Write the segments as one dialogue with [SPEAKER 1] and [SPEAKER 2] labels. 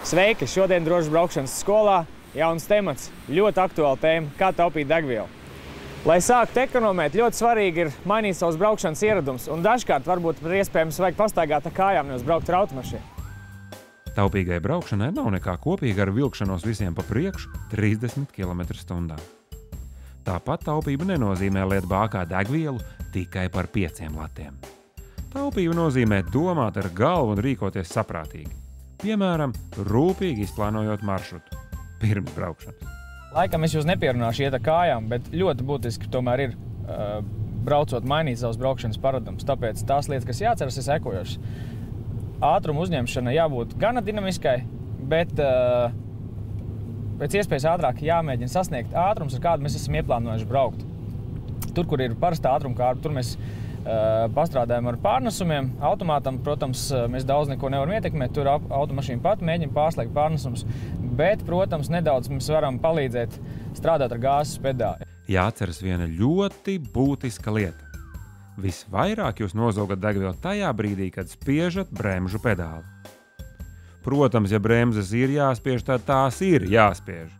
[SPEAKER 1] Sveiki! Šodien drošas braukšanas skolā jauns temats, ļoti aktuāla tēma – kā taupīt degvielu. Lai sāktu ekonomēt, ļoti svarīgi ir mainīt savus braukšanas ieradumus, un dažkārt varbūt iespējams vajag pastaigāt ar kājām, nevis braukt ar automašīnu.
[SPEAKER 2] Taupīgai braukšanai nav nekā kopīga ar vilkšanos visiem pa priekšu 30 km/h. Tāpat taupība nenozīmē liet bākā degvielu tikai par 5 latiem. Taupība nozīmē domāt ar galvu un rīkoties saprātīgi. Piemēram, rūpīgi izplānojot maršrutu pirms braukšanas.
[SPEAKER 1] Laikam es jūs nepierunāšu iet ar kājām, bet ļoti būtiski tomēr ir braucot mainīt savus braukšanas paradumus. Tāpēc tās lietas, kas jāatceras, ir sekojošas. Ātruma uzņemšana jābūt gana dinamiskai, bet pēc iespējas ātrāk jāmēģina sasniegt ātrums, ar kādu mēs esam ieplānojuši braukt. Tur, kur ir parastā ātruma kārba, tur mēs pastrādājam ar pārnesumiem. Automātam, protams, mēs daudz neko nevaram ietekmēt, tur automašīna pat mēģina pārslēgt pārnesumus, bet, protams, nedaudz mēs varam palīdzēt strādāt ar gāzes pedāli.
[SPEAKER 2] Jāatceras viena ļoti būtiska lieta. Visvairāk jūs nozogat degvielu tajā brīdī, kad spiežat bremžu pedāli. Protams, ja bremzes ir jāspiež, tad tās ir jāspiež.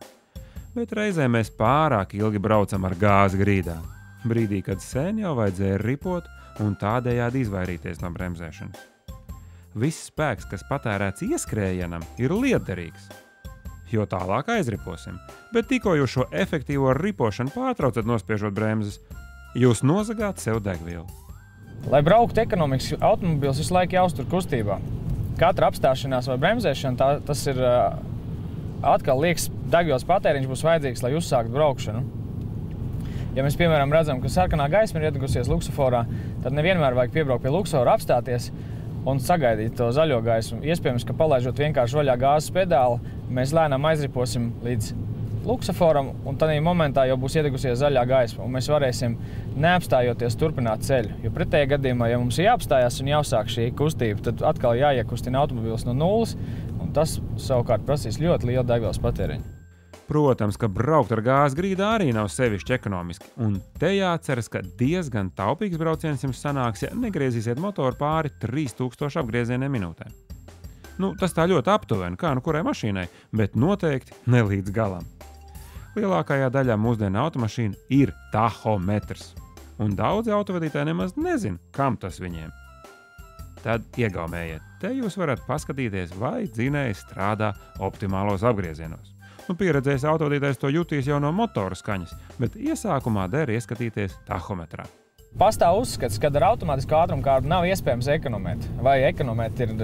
[SPEAKER 2] Bet reizē mēs pārāk ilgi braucam ar gāzi grīdā. Brīdī, kad sen jau vajadzēja ripot un tādējādi izvairīties no bremzēšanas. Viss spēks, kas patērēts ieskrējienam, ir lietderīgs, jo tālāk aizriposim, bet tikko jūs šo efektīvo ripošanu pārtraucat nospiežot bremzes, jūs nozagāt sev degvielu.
[SPEAKER 1] Lai brauktu ekonomiski, automobils visu laiku jāuztur kustībā. Katra apstāšanās vai bremzēšana, tas ir atkal liekas degvielas patēriņš būs vajadzīgs, lai uzsāktu braukšanu. Ja mēs, piemēram, redzam, ka sarkanā gaisma ir iedegusies luksuforā, tad nevienmēr vajag piebraukt pie luksofora, apstāties un sagaidīt to zaļo gaismu. Iespējams, ka palaižot vienkārši vaļā gāzes pedāli, mēs lēnām aizriposim līdz luksuforam, un tādā momentā jau būs iedegusies zaļā gaisma, un mēs varēsim neapstājoties turpināt ceļu. Jo pretējā gadījumā, ja mums ir jāapstājās un jāuzsāk šī kustība, tad atkal jāiekustina automobils no nulles, un tas savukārt prasīs ļoti lielu degvielas patēriņu.
[SPEAKER 2] Protams, ka braukt ar gāzi grīdā arī nav sevišķi ekonomiski, un te jāatceras, ka diezgan taupīgs brauciens jums sanāks, ja negriezīsiet motoru pāri 3000 apgriezieniem minūtē. Tas tā ļoti aptuveni, kā kurai mašīnai, bet noteikti ne līdz galam. Lielākajā daļā mūsdienu automašīna ir tahometrs, un daudzi autovadītāji nemaz nezin, kam tas viņiem. Tad iegaumējiet, te jūs varat paskatīties, vai dzinējs strādā optimālos apgriezienos. Pieredzējis autovadītājs to jutīs jau no motora skaņas, bet iesākumā der ieskatīties tahometrā.
[SPEAKER 1] Pastāv uzskats, ka ar automātisku ātrumu kārbu nav iespējams ekonomēt, vai ekonomēt ir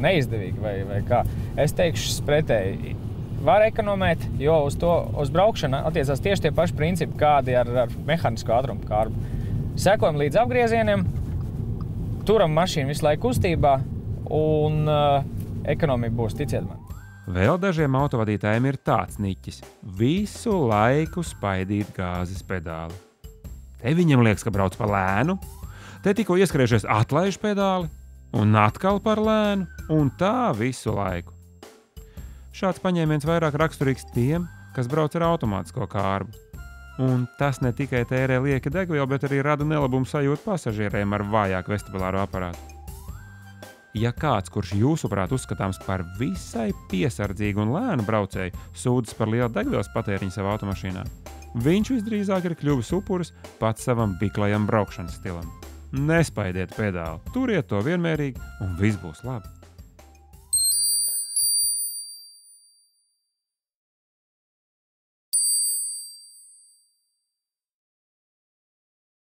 [SPEAKER 1] neizdevīgi, vai kā. Es teikšu pretēji, var ekonomēt, jo uz braukšanu attiecās tieši tie paši principi, kādi ar mehānisko ātrumu kārbu. Sekojam līdz apgriezieniem, turam mašīnu visu laiku kustībā, un ekonomija būs, ticiet man.
[SPEAKER 2] Vēl dažiem autovadītājiem ir tāds niķis – visu laiku spaidīt gāzes pedāli. Te viņam liekas, ka brauc par lēnu, te tikko ieskriešies atlaiž pedāli un atkal par lēnu, un tā visu laiku. Šāds paņēmiens vairāk raksturīgs tiem, kas brauc ar automātisko kārbu. Un tas ne tikai tērē lieka degvielu, bet arī rada nelabumu sajūtu pasažieriem ar vājāku vestibulāro aparātu. Ja kāds, kurš jūsuprāt uzskatāms par visai piesardzīgu un lēnu braucēju, sūdzas par lielu degvielas patēriņu savā automašīnā, viņš visdrīzāk ir kļuvis upuris pats savam biklajam braukšanas stilam. Nespaidiet pedāli, turiet to vienmērīgi un viss būs labi.